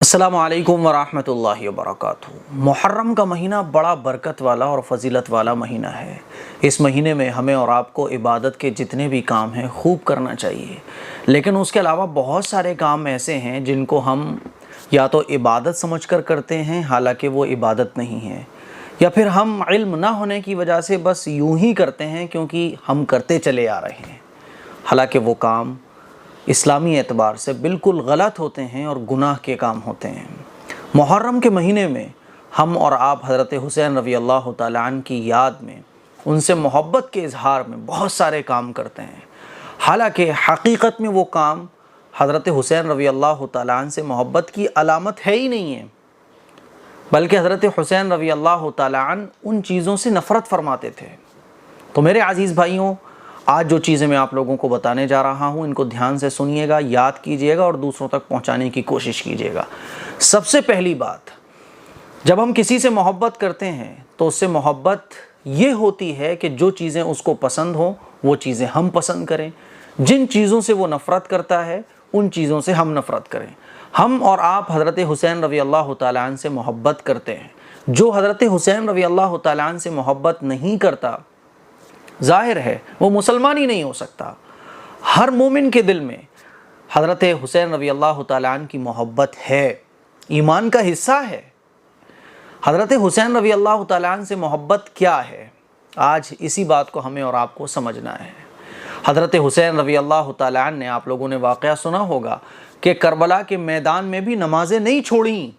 अस्सलामु अलैकुम वरहमतुल्लाहि वबरकातुहू। मुहर्रम का महीना बड़ा बरकत वाला और फ़जीलत वाला महीना है। इस महीने में हमें और आपको इबादत के जितने भी काम हैं खूब करना चाहिए, लेकिन उसके अलावा बहुत सारे काम ऐसे हैं जिनको हम या तो इबादत समझकर करते हैं हालांकि वो इबादत नहीं है, या फिर हम इल्म ना होने की वजह से बस यूं ही करते हैं क्योंकि हम करते चले आ रहे हैं, हालांकि वो काम इस्लामी एतबार से बिल्कुल गलत होते हैं और गुनाह के काम होते हैं। मुहर्रम के महीने में हम और आप हज़रत हुसैन रज़ी अल्लाह तआला अन्हु की याद में, उनसे मोहब्बत के इजहार में बहुत सारे काम करते हैं। हालांकि हकीकत में वो काम हज़रत हुसैन रज़ी अल्लाह तआला अन्हु से मोहब्बत की अलामत है ही नहीं है, बल्कि हज़रत हुसैन रज़ी अल्लाह तआला अन्हु उन चीज़ों से नफ़रत फरमाते थे। तो मेरे अज़ीज़ भाइयों, आज जो चीज़ें मैं आप लोगों को बताने जा रहा हूँ इनको ध्यान से सुनिएगा, याद कीजिएगा और दूसरों तक पहुँचाने की कोशिश कीजिएगा। सबसे पहली बात, जब हम किसी से मोहब्बत करते हैं तो उससे मोहब्बत ये होती है कि जो चीज़ें उसको पसंद हों वो चीज़ें हम पसंद करें, जिन चीज़ों से वो नफ़रत करता है उन चीज़ों से हम नफ़रत करें। हम और आप हज़रत हुसैन रज़ी अल्लाह तआला अन्हु से मोहब्बत करते हैं। जो हज़रत हुसैन रज़ी अल्लाह तआला अन्हु से मोहब्बत नहीं करता, ज़ाहिर है वो मुसलमान ही नहीं हो सकता। हर मोमिन के दिल में हज़रत हुसैन रज़ी अल्लाह तआला अन्हु की मोहब्बत है, ईमान का हिस्सा है। हज़रत हुसैन रज़ी अल्लाह तआला अन्हु से मोहब्बत क्या है, आज इसी बात को हमें और आपको समझना है। हज़रत हुसैन रज़ी अल्लाह तआला अन्हु ने, आप लोगों ने वाक़या सुना होगा कि करबला के मैदान में भी नमाज़ें नहीं छोड़ी।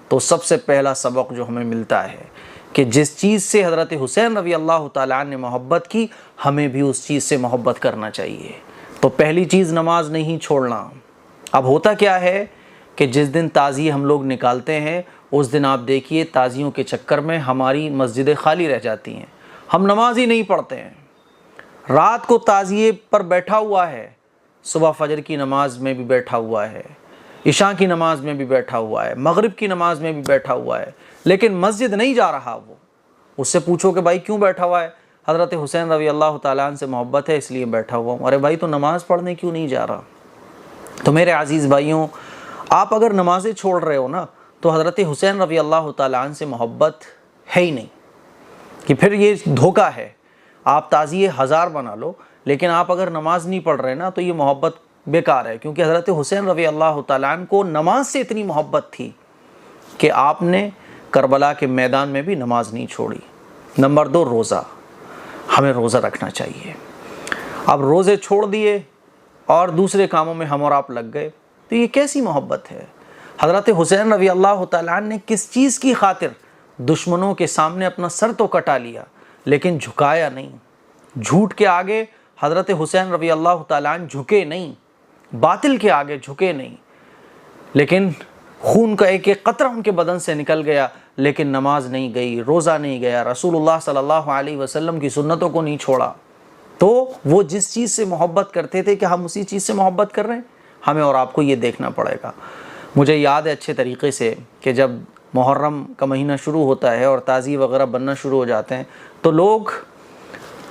तो सबसे पहला सबक जो हमें मिलता है कि जिस चीज़ से हज़रत हुसैन रज़ी अल्लाह तआला अन्हु ने मोहब्बत की, हमें भी उस चीज़ से मोहब्बत करना चाहिए। तो पहली चीज़ नमाज नहीं छोड़ना। अब होता क्या है कि जिस दिन ताज़िए हम लोग निकालते हैं उस दिन आप देखिए ताज़ियों के चक्कर में हमारी मस्जिदें खाली रह जाती हैं, हम नमाज ही नहीं पढ़ते हैं। रात को ताज़िए पर बैठा हुआ है, सुबह फजर की नमाज में भी बैठा हुआ है, इशा की नमाज में भी बैठा हुआ है, मगरिब की नमाज में भी बैठा हुआ है, लेकिन मस्जिद नहीं जा रहा। वो उससे पूछो कि भाई क्यों बैठा हुआ है, हज़रत हुसैन रज़ी अल्लाह तआला अन्हु से मोहब्बत है इसलिए बैठा हुआ हूँ। अरे भाई, तो नमाज़ पढ़ने क्यों नहीं जा रहा? तो मेरे अज़ीज़ भाइयों, आप अगर नमाज़ें छोड़ रहे हो ना, तो हज़रत हुसैन रज़ी अल्लाह तआला अन्हु से मोहब्बत है ही नहीं। कि फिर ये धोखा है, आप ताज़िए हज़ार बना लो लेकिन आप अगर नमाज नहीं पढ़ रहे ना तो ये मोहब्बत बेकार है। क्योंकि हज़रत हुसैन रज़ी अल्लाह तआला अन्हु को नमाज से इतनी मोहब्बत थी कि आपने करबला के मैदान में भी नमाज नहीं छोड़ी। नंबर 2, रोज़ा। हमें रोज़ा रखना चाहिए। अब रोज़े छोड़ दिए और दूसरे कामों में हम और आप लग गए, तो ये कैसी मोहब्बत है? हज़रत हुसैन रज़ी अल्लाह तआला अन्हु ने किस चीज़ की खातिर दुश्मनों के सामने अपना सर तो कटा लिया लेकिन झुकाया नहीं। झूठ के आगे हज़रत हुसैन रज़ी अल्लाह तआला अन्हु झुके नहीं, बातिल के आगे झुके नहीं, लेकिन खून का एक एक कतरा उनके बदन से निकल गया लेकिन नमाज नहीं गई, रोज़ा नहीं गया, रसूलुल्लाह सल्लल्लाहु अलैहि वसल्लम की सुन्नतों को नहीं छोड़ा। तो वो जिस चीज़ से मोहब्बत करते थे कि हम उसी चीज़ से मोहब्बत कर रहे हैं, हमें और आपको ये देखना पड़ेगा। मुझे याद है अच्छे तरीक़े से कि जब मुहर्रम का महीना शुरू होता है और ताज़िए वगैरह बनना शुरू हो जाते हैं तो लोग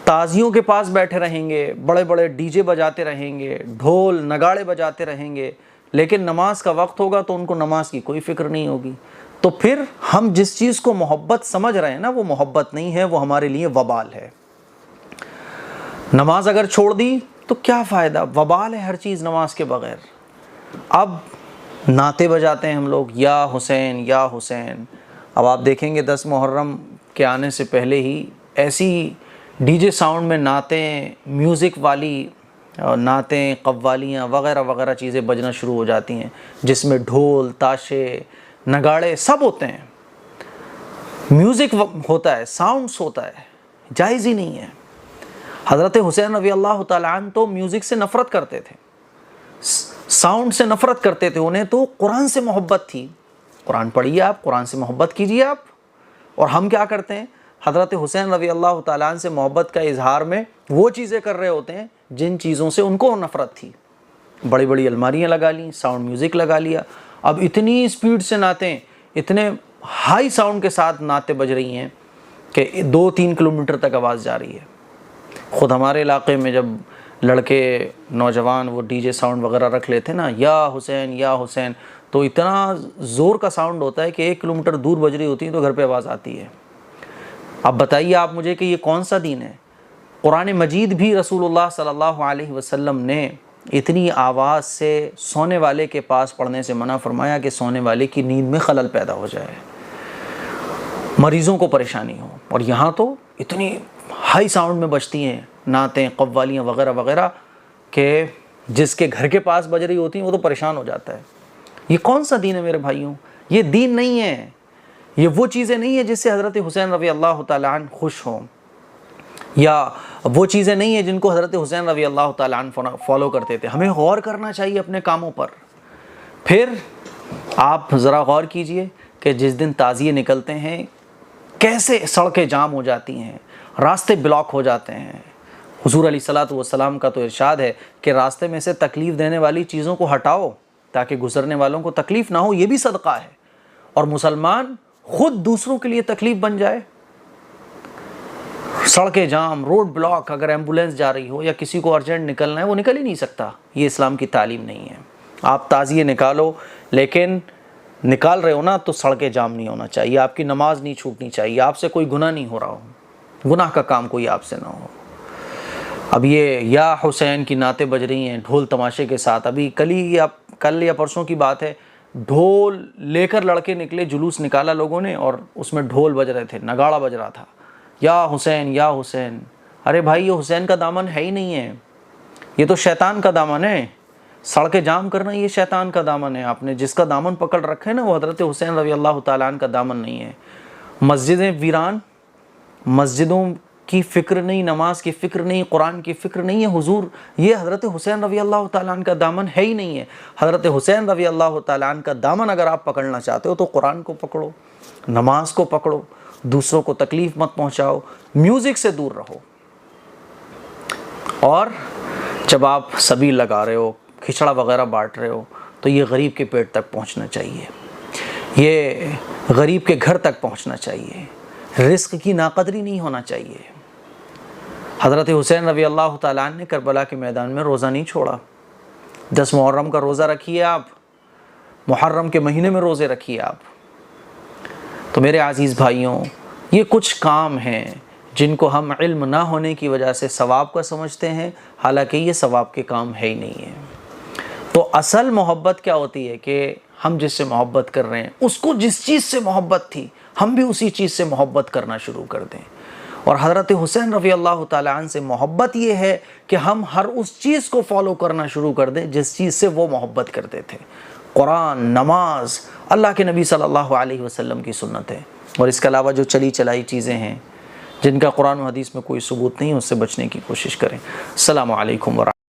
ताज़ियों के पास बैठे रहेंगे, बड़े बड़े डीजे बजाते रहेंगे, ढोल नगाड़े बजाते रहेंगे, लेकिन नमाज का वक्त होगा तो उनको नमाज की कोई फ़िक्र नहीं होगी। तो फिर हम जिस चीज़ को मोहब्बत समझ रहे हैं ना, वो मोहब्बत नहीं है, वो हमारे लिए वबाल है। नमाज अगर छोड़ दी तो क्या फ़ायदा, वबाल है हर चीज़ नमाज के बग़ैर। अब नाते बजाते हैं हम लोग, या हुसैन या हुसैन। अब आप देखेंगे 10 मुहर्रम के आने से पहले ही ऐसी डीजे साउंड में नातें, म्यूज़िक वाली नातें, कव्वालियाँ वगैरह वगैरह चीज़ें बजना शुरू हो जाती हैं, जिसमें ढोल ताशे नगाड़े सब होते हैं, म्यूज़िक होता है, साउंड्स होता है, जायज़ ही नहीं है। हज़रत हुसैन रज़ी अल्लाह तआला अन्हु तो म्यूज़िक से नफ़रत करते थे, साउंड से नफ़रत करते थे, उन्हें तो कुरान से मोहब्बत थी। कुरान पढ़िए आप, कुरान से मोहब्बत कीजिए आप। और हम क्या करते हैं, हज़रत हुसैन रज़ी अल्लाह तआला अन्हु से मोहब्बत का इजहार में वो चीज़ें कर रहे होते हैं जिन चीज़ों से उनको नफ़रत थी। बड़ी बड़ी अलमारियाँ लगा ली, साउंड म्यूज़िक लगा लिया। अब इतनी स्पीड से नातें, इतने हाई साउंड के साथ नातें बज रही हैं कि 2-3 किलोमीटर तक आवाज़ जा रही है। ख़ुद हमारे इलाके में जब लड़के नौजवान वो डीजे साउंड वगैरह रख लेते ना, या हुसैन تو اتنا زور کا ساؤنڈ ہوتا ہے کہ 1 کلومیٹر دور بج رہی ہوتی ہے تو گھر پہ آواز آتی ہے۔ اب بتائیے آپ مجھے کہ یہ کون سا دین ہے؟ قرآن مجید بھی رسول اللہ صلی اللہ علیہ وسلم نے اتنی آواز سے سونے والے کے پاس پڑھنے سے منع فرمایا کہ سونے والے کی نیند میں خلل پیدا ہو جائے، مریضوں کو پریشانی ہو۔ اور یہاں تو اتنی ہائی ساؤنڈ میں بجتی ہیں نعتیں، قوالیاں وغیرہ وغیرہ کہ جس کے گھر کے پاس بج رہی ہوتی ہیں وہ تو پریشان ہو جاتا ہے۔ یہ کون سا دین ہے میرے بھائیوں؟ یہ دین نہیں ہے، یہ وہ چیزیں نہیں ہیں جس سے حضرت حسین رضی اللہ تعالیٰ عنہ خوش ہوں، یا وہ چیزیں نہیں ہیں جن کو حضرت حسین رضی اللہ تعالیٰ عنہ فالو کرتے تھے۔ ہمیں غور کرنا چاہیے اپنے کاموں پر۔ پھر آپ ذرا غور کیجئے کہ جس دن تعزیے نکلتے ہیں کیسے سڑکیں جام ہو جاتی ہیں، راستے بلاک ہو جاتے ہیں۔ حضور علیہ الصلوۃ والسلام کا تو ارشاد ہے کہ راستے میں سے تکلیف دینے والی چیزوں کو ہٹاؤ تاکہ گزرنے والوں کو تکلیف نہ ہو، یہ بھی صدقہ ہے۔ اور مسلمان خود دوسروں کے لیے تکلیف بن جائے، سڑکیں جام، روڈ بلاک، اگر ایمبولینس جا رہی ہو یا کسی کو ارجنٹ نکلنا ہے وہ نکل ہی نہیں سکتا۔ یہ اسلام کی تعلیم نہیں ہے۔ آپ تعزیے نکالو، لیکن نکال رہے ہو نا تو سڑکیں جام نہیں ہونا چاہیے، آپ کی نماز نہیں چھوٹنی چاہیے، آپ سے کوئی گناہ نہیں ہو رہا ہو، گناہ کا کام کوئی آپ سے نہ ہو۔ اب یہ یا حسین کی نعتیں بج رہی ہیں ڈھول تماشے کے ساتھ۔ ابھی کل یا پرسوں کی بات ہے، ڈھول لے کر لڑکے نکلے، جلوس نکالا لوگوں نے اور اس میں ڈھول بج رہے تھے، نگاڑا بج رہا تھا، یا حسین یا حسین۔ ارے بھائی یہ حسین کا دامن ہے ہی نہیں ہے، یہ تو شیطان کا دامن ہے۔ سڑکیں جام کرنا یہ شیطان کا دامن ہے۔ آپ نے جس کا دامن پکڑ رکھا ہے نا وہ حضرت حسین رضی اللہ تعالیٰ عنہ کا دامن نہیں ہے۔ مسجدیں ویران، مسجدوں کی فکر نہیں، نماز کی فکر نہیں، قرآن کی فکر نہیں ہے، حضور یہ حضرت حسین رضی اللہ تعالیٰ عنہ کا دامن ہے ہی نہیں ہے۔ حضرت حسین رضی اللہ تعالیٰ عنہ کا دامن اگر آپ پکڑنا چاہتے ہو تو قرآن کو پکڑو، نماز کو پکڑو، دوسروں کو تکلیف مت پہنچاؤ، میوزک سے دور رہو۔ اور جب آپ سبیل لگا رہے ہو، کھچڑا وغیرہ بانٹ رہے ہو تو یہ غریب کے پیٹ تک پہنچنا چاہیے، یہ غریب کے گھر تک پہنچنا چاہیے، رزق کی ناقدری نہیں ہونا چاہیے۔ حضرت حسین رضی اللہ تعالیٰ عنہ نے کربلا کے میدان میں روزہ نہیں چھوڑا۔ 10 محرم کا روزہ رکھیے آپ، محرم کے مہینے میں روزے رکھیے آپ۔ تو میرے عزیز بھائیوں، یہ کچھ کام ہیں جن کو ہم علم نہ ہونے کی وجہ سے ثواب کا سمجھتے ہیں، حالانکہ یہ ثواب کے کام ہے ہی نہیں ہے۔ تو اصل محبت کیا ہوتی ہے کہ ہم جس سے محبت کر رہے ہیں اس کو جس چیز سے محبت تھی ہم بھی اسی چیز سے محبت کرنا شروع کر دیں۔ اور حضرت حسین رضی اللہ تعالیٰ عنہ سے محبت یہ ہے کہ ہم ہر اس چیز کو فالو کرنا شروع کر دیں جس چیز سے وہ محبت کرتے تھے۔ قرآن، نماز، اللہ کے نبی صلی اللہ علیہ وسلم کی سنت ہے، اور اس کے علاوہ جو چلی چلائی چیزیں ہیں جن کا قرآن و حدیث میں کوئی ثبوت نہیں، اس سے بچنے کی کوشش کریں۔ السلام علیکم ورحمۃ اللہ۔